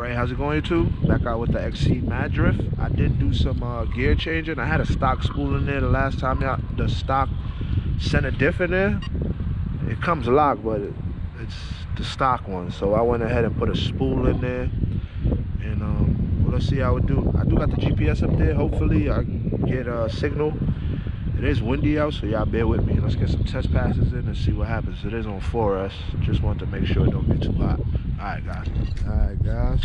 Alright, how's it going, YouTube? Back out with the XC Mad Drift. I did do some gear changing. I had a stock spool in there the last time, the stock center diff in there. It comes locked, but it's the stock one. So I went ahead and put a spool in there. And well, let's see how it do. I do got the GPS up there. Hopefully I get a signal. It is windy out, so y'all bear with me. Let's get some test passes in and see what happens. It is on 4S. Just wanted to make sure it don't get too hot. Alright, guys. Alright, guys.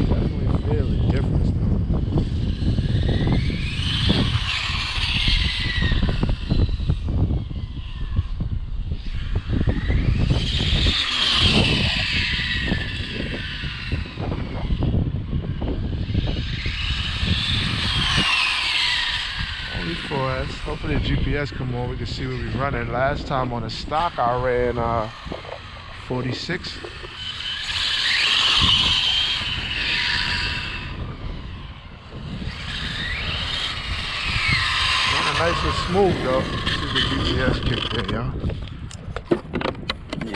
Definitely feel the difference, though. Only 4S. Hopefully the GPS come on. We can see what we're running. Last time on the stock, I ran 46. Running nice and smooth though. Let's see if the GPS kicked in, y'all.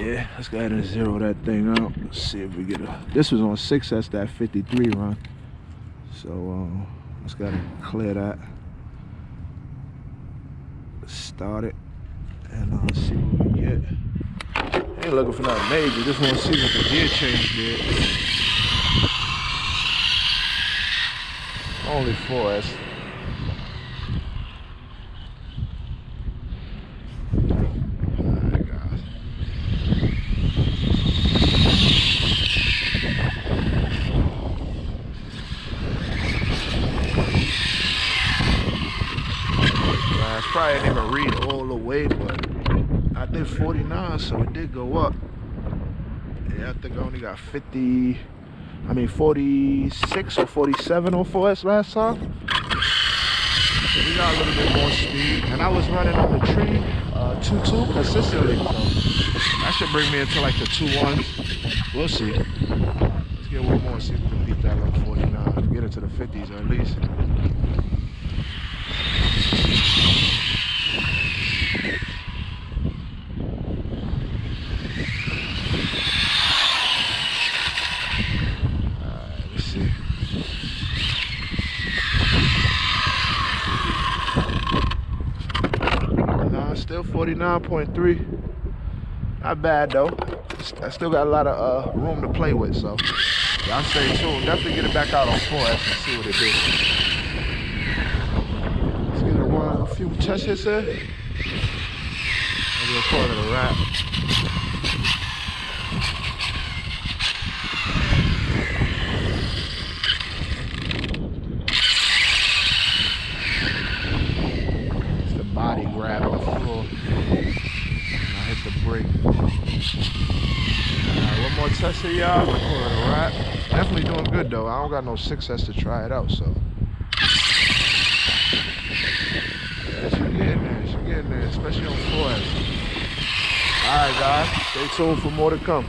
Yeah, let's go ahead and zero that thing out. Let's see if we get a. This was on 6S, that 53 run. So let's go ahead and clear that. Start it and see what we get. Ain't looking for nothing major. Just want to see what the gear change did. Only 4S. Alright, guys. Probably didn't even read all the way, but I did 49, so it did go up. Yeah, I think I only got 46 or 47 on 4S last time. So we got a little bit more speed, and I was running on the tree 2.2 consistently, so that should bring me into like the 2.1. We'll see. Let's get one more, see if we can beat that little 49, get into the 50s at least. Still 49.3. Not bad though. I still got a lot of room to play with, so y'all stay tuned. Definitely get it back out on 4S and see what it do. Let's get a few test hits in. Maybe we'll call it a wrap. Body grab the floor. And I hit the brake. Alright, one more test here, y'all. We'll call it a wrap. Definitely doing good though. I don't got no 6S to try it out, so. Yeah, she getting there, especially on 4S. Alright guys, stay tuned for more to come.